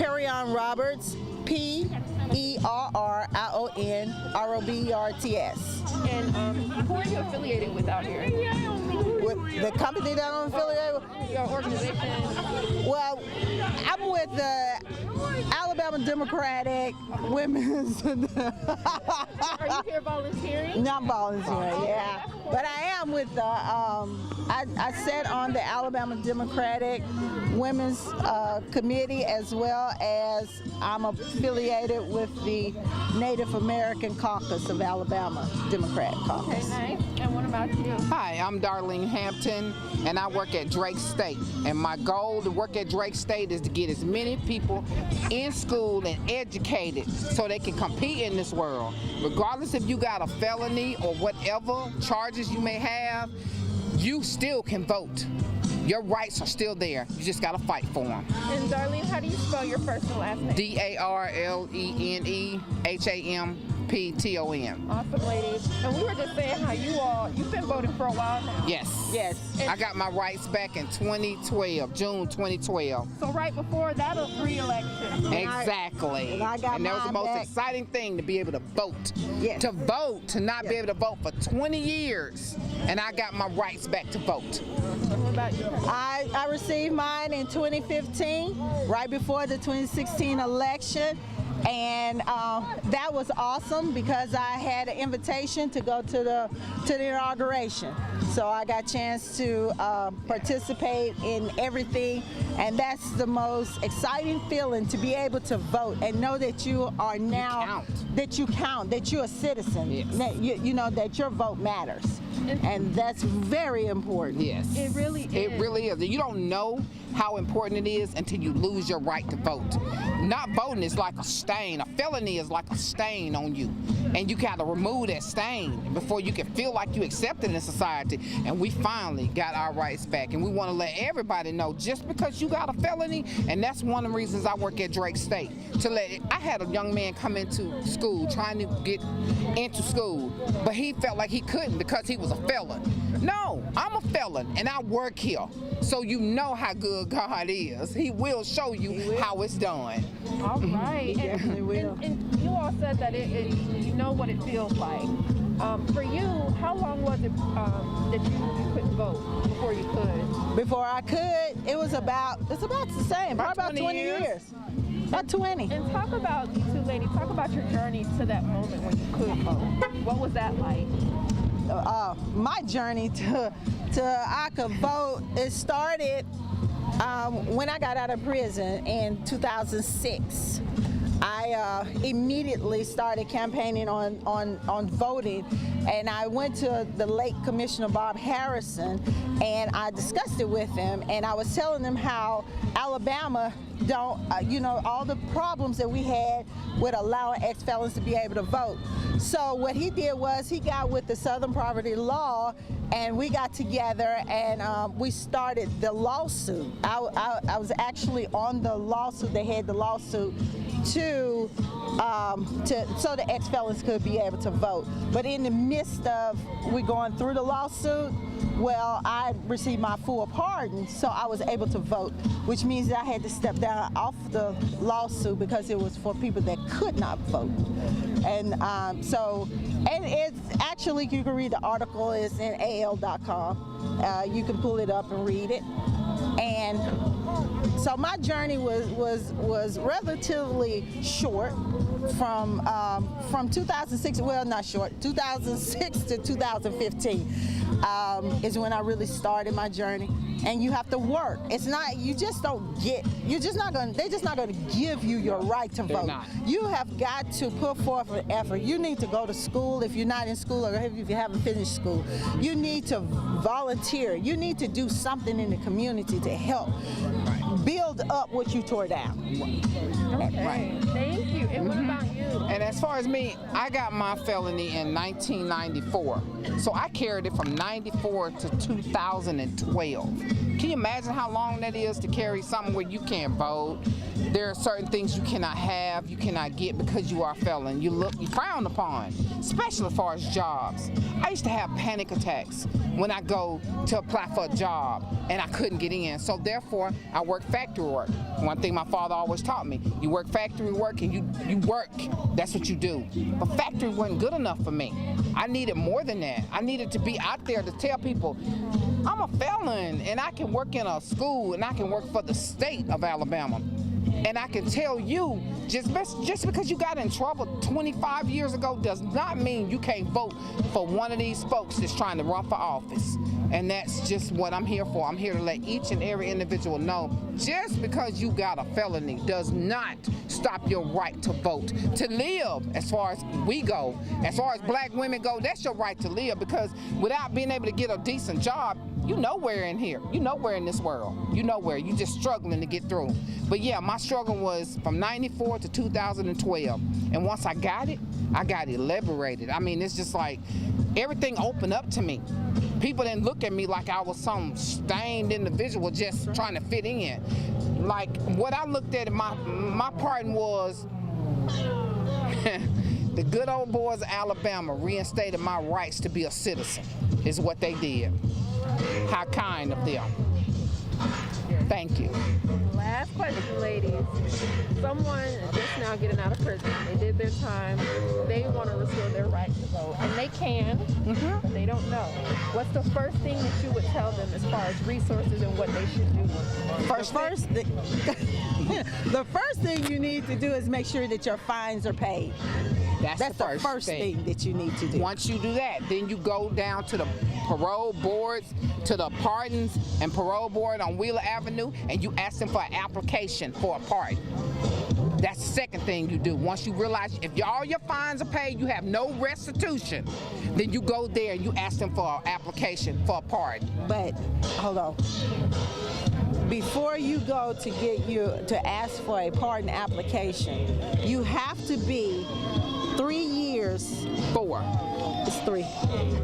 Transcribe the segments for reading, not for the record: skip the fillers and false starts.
Perrion Roberts, Perrion Roberts. And who are you affiliated with out here? With the company that I'm affiliated with? Your organization? Well, I'm with the Alabama Democratic Women's. Are you here volunteering? Not volunteering, yeah. But I am with the, I sit on the Alabama Democratic Women's Committee, as well as I'm affiliated with the Native American Caucus of Alabama Democrat Caucus. Okay, nice. And what about you? Hi, I'm Darlene Hampton, and I work at Drake State. And my goal to work at Drake State is to get as many people in school and educated so they can compete in this world. Regardless if you got a felony or whatever charges you may have, you still can vote. Your rights are still there. You just got to fight for them. And Darlene, how do you spell your first and last name? Darlenehampton. Awesome, ladies. And we were just saying how you've been voting for a while now. Yes. Yes. I got my rights back in 2012, June 2012. So right before that re-election. Exactly. And I got and that was the mine most back. exciting thing, to be able to vote. Yes. To vote, to not be able to vote for 20 years. And I got my rights back to vote. What about you? I received mine in 2015, right before the 2016 election. And that was awesome because I had an invitation to go to the inauguration. So I got a chance to participate in everything, and that's the most exciting feeling, to be able to vote and know that you are now, that you count, that you're a citizen, yes. that you know that your vote matters. And that's very important. Yes. It really is. It really is. You don't know how important it is until you lose your right to vote. Not voting is like a stain. A felony is like a stain on you. And you got to remove that stain before you can feel like you accepted in society. And we finally got our rights back. And we want to let everybody know, just because you got a felony, and that's one of the reasons I work at Drake State. I had a young man come into school trying to get into school, but he felt like he couldn't because he was a felon. No, I'm a felon and I work here. So you know how good God is. He will show you how it's done. All right. He definitely will. And you all said that you know what it feels like. For you, how long was it that you couldn't vote before you could? Before I could, it's about the same, probably about 20 years. About 20. And talk about, you two ladies, talk about your journey to that moment when you could vote. What was that like? My journey to I could vote, it started when I got out of prison in 2006. I immediately started campaigning on voting, and I went to the late Commissioner Bob Harrison, and I discussed it with him, and I was telling him how Alabama don't, all the problems that we had with allowing ex-felons to be able to vote. So what he did was he got with the Southern Poverty Law, and we got together and we started the lawsuit. I was actually on the lawsuit. They had the lawsuit so the ex-felons could be able to vote. But in the midst of we going through the lawsuit, well, I received my full pardon, so I was able to vote, which means that I had to step down off the lawsuit because it was for people that could not vote. And and it's actually, you can read the article, it's in AL.com. You can pull it up and read it. And so my journey was relatively short from 2006, well, not short, 2006 to 2015 is when I really started my journey. And you have to work. It's not, you just don't get, they're just not going to give you your right to vote. You have got to put forth an effort. You need to go to school if you're not in school, or if you haven't finished school. You need to volunteer. You need to do something in the community to help build up what you tore down. Okay. Right. Thank you. And what about you? And as far as me, I got my felony in 1994. So I carried it from 94 to 2012. Can you imagine how long that is to carry something where you can't vote? There are certain things you cannot have, you cannot get because you are a felon. You frowned upon, especially as far as jobs. I used to have panic attacks when I go to apply for a job and I couldn't get in. So therefore, I work factory work. One thing my father always taught me, you work factory work and you work. That's what you do. But factory wasn't good enough for me. I needed more than that. I needed to be out there to tell people, I'm a felon and I can work in a school and I can work for the state of Alabama. And I can tell you, just because you got in trouble 25 years ago does not mean you can't vote for one of these folks that's trying to run for office. And that's just what I'm here for. I'm here to let each and every individual know, just because you got a felony does not stop your right to vote. To live, as far as we go, as far as black women go, that's your right to live, because without being able to get a decent job, you nowhere in here. You nowhere in this world. You nowhere. You just struggling to get through. But yeah, my struggle was from 94 to 2012. And once I got it liberated. I mean, it's just like everything opened up to me. People didn't look at me like I was some stained individual just trying to fit in. Like, what I looked at, my pardon was the good old boys of Alabama reinstated my rights to be a citizen, is what they did. How kind of them. Thank you. Last question, ladies. Someone just now getting out of prison. They did their time. They want to restore their right to vote. And they can, but they don't know. What's the first thing that you would tell them as far as resources and what they should do? The first thing you need to do is make sure that your fines are paid. That's the first thing that you need to do. Once you do that, then you go down to the parole boards, to the pardons and parole board on Wheeler Avenue, and you ask them for an application for a pardon. That's the second thing you do. Once you realize if all your fines are paid, you have no restitution, then you go there and you ask them for an application for a pardon. But hold on. Before you go to ask for a pardon application, you have to be 3 years. 4. It's 3.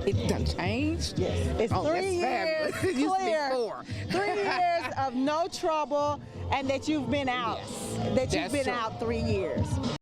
It done changed? Yes. It's 3 years It used to be clear. 4. 3 years of no trouble, and that you've been out. Yes. That you've That's been true. out 3 years.